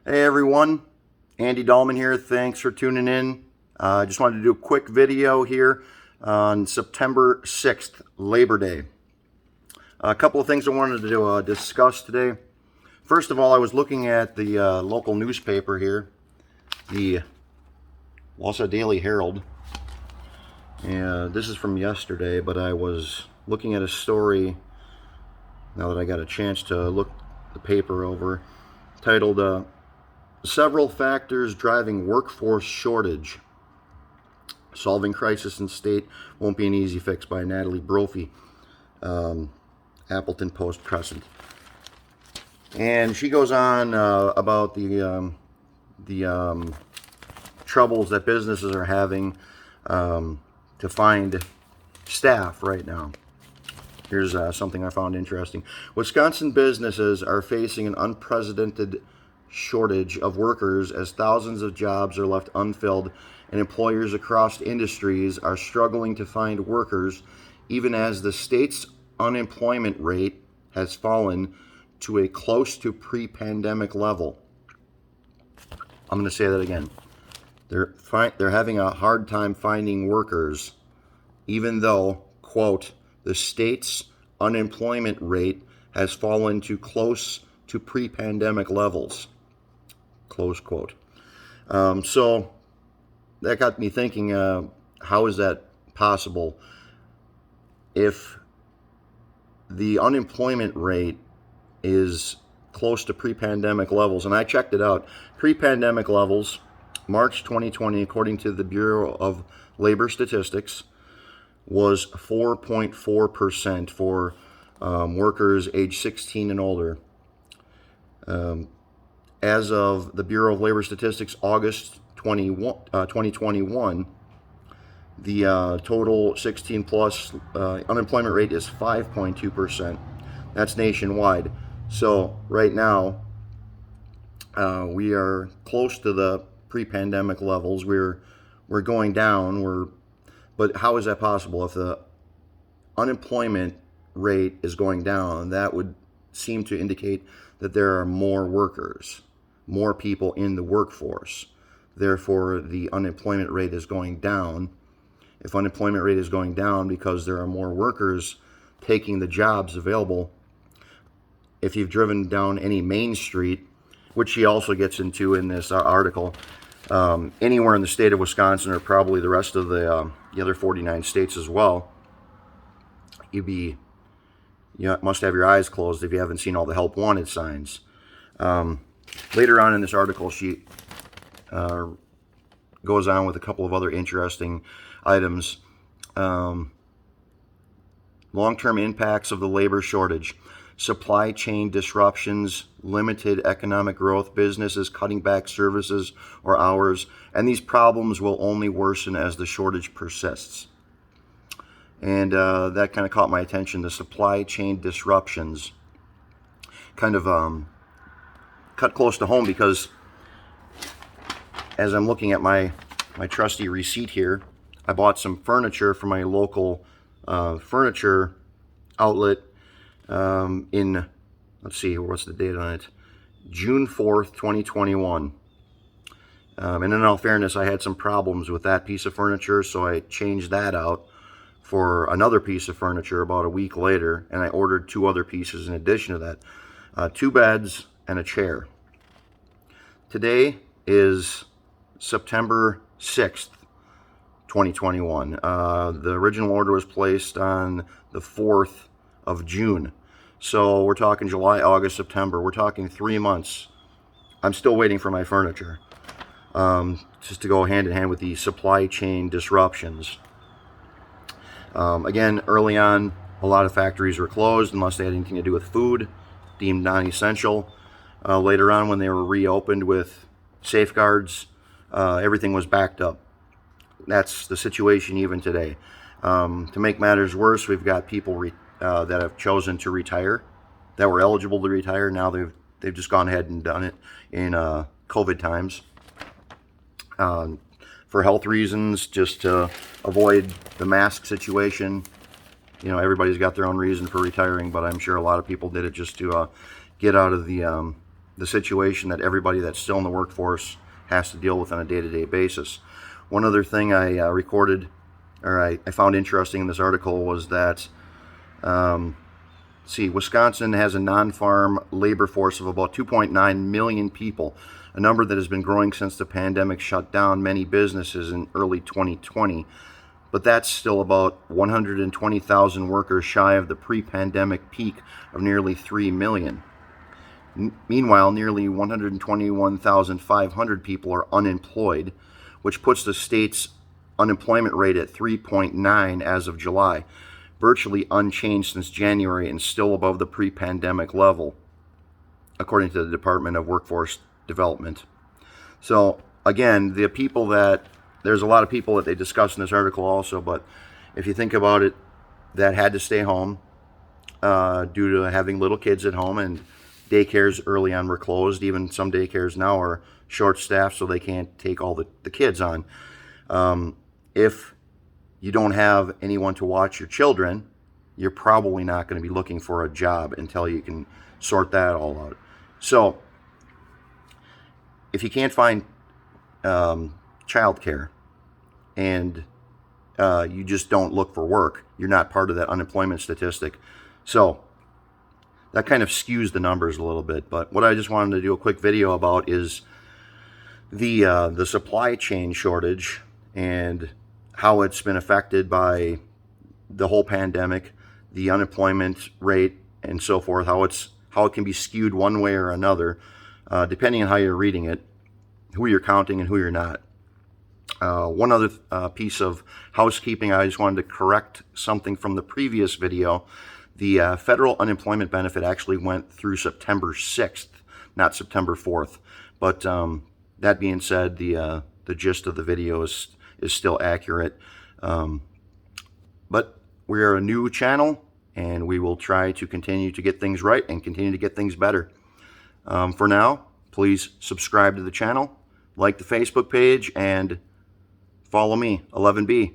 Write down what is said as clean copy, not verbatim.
Hey everyone, Andy Dahlman here. Thanks for tuning in. I just wanted to do a quick video here on September 6th, Labor Day. A couple of things I wanted to discuss today. First of all, I was looking at the local newspaper here, the Wausau Daily Herald. And this is from yesterday, but I was looking at a story now that I got a chance to look the paper over, titled Several Factors Driving Workforce Shortage. Solving Crisis in State Won't Be an Easy Fix by Natalie Brophy, Appleton Post-Crescent. And she goes on about the troubles that businesses are having to find staff right now. Here's something I found interesting. Wisconsin businesses are facing an unprecedented shortage of workers as thousands of jobs are left unfilled, and employers across industries are struggling to find workers, even as the state's unemployment rate has fallen to a close to pre-pandemic level. I'm going to say that again. They're having a hard time finding workers, even though, quote, the state's unemployment rate has fallen to close to pre-pandemic levels, close quote. So that got me thinking, how is that possible? If the unemployment rate is close to pre-pandemic levels, and I checked it out, pre-pandemic levels, March 2020, according to the Bureau of Labor Statistics, was 4.4% for workers age 16 and older. As of the Bureau of Labor Statistics, August 2021, the total 16 plus unemployment rate is 5.2%. That's nationwide. So right now, we are close to the pre-pandemic levels. We're going down. But how is that possible? If the unemployment rate is going down, that would seem to indicate that there are more workers, more people in the workforce. Therefore, the unemployment rate is going down. If unemployment rate is going down because there are more workers taking the jobs available, if you've driven down any main street, which she also gets into in this article, anywhere in the state of Wisconsin, or probably the rest of the other 49 states as well, you must have your eyes closed if you haven't seen all the help wanted signs. Later on in this article, she goes on with a couple of other interesting items. Long-term impacts of the labor shortage. Supply chain disruptions, limited economic growth, businesses cutting back services or hours, and these problems will only worsen as the shortage persists. And that kind of caught my attention. The supply chain disruptions kind of cut close to home, because as I'm looking at my trusty receipt here, I bought some furniture from my local furniture outlet in, let's see, what's the date on it? June 4th, 2021. And in all fairness, I had some problems with that piece of furniture, so I changed that out for another piece of furniture about a week later, and I ordered two other pieces in addition to that, 2 beds and a chair. Today is September 6th, 2021. The original order was placed on the 4th of June. So we're talking July, August, September. We're talking 3 months. I'm still waiting for my furniture. Just to go hand in hand with the supply chain disruptions. Again, early on, a lot of factories were closed unless they had anything to do with food, deemed non-essential. Later on, when they were reopened with safeguards, everything was backed up. That's the situation even today. To make matters worse, we've got people that have chosen to retire, that were eligible to retire. Now they've just gone ahead and done it in COVID times. For health reasons, just to avoid the mask situation. You know, everybody's got their own reason for retiring, but I'm sure a lot of people did it just to get out of the the situation that everybody that's still in the workforce has to deal with on a day-to-day basis. One other thing I found interesting in this article was that Wisconsin has a non-farm labor force of about 2.9 million people, a number that has been growing since the pandemic shut down many businesses in early 2020. But that's still about 120,000 workers shy of the pre-pandemic peak of nearly 3 million. Meanwhile, nearly 121,500 people are unemployed, which puts the state's unemployment rate at 3.9 as of July, virtually unchanged since January and still above the pre-pandemic level, according to the Department of Workforce Development. So again, there's a lot of people that they discuss in this article also, but if you think about it, that had to stay home due to having little kids at home, and daycares early on were closed. Even some daycares now are short-staffed, so they can't take all the kids on. If you don't have anyone to watch your children, you're probably not going to be looking for a job until you can sort that all out. So if you can't find childcare and you just don't look for work, you're not part of that unemployment statistic. So that kind of skews the numbers a little bit. But what I just wanted to do a quick video about is the supply chain shortage and how it's been affected by the whole pandemic, the unemployment rate, and so forth. How it can be skewed one way or another, depending on how you're reading it, who you're counting and who you're not. One other piece of housekeeping, I just wanted to correct something from the previous video. The federal unemployment benefit actually went through September 6th, not September 4th. But that being said, the gist of the video is still accurate. But we are a new channel, and we will try to continue to get things right and continue to get things better. For now, please subscribe to the channel, like the Facebook page, and follow me, 11B.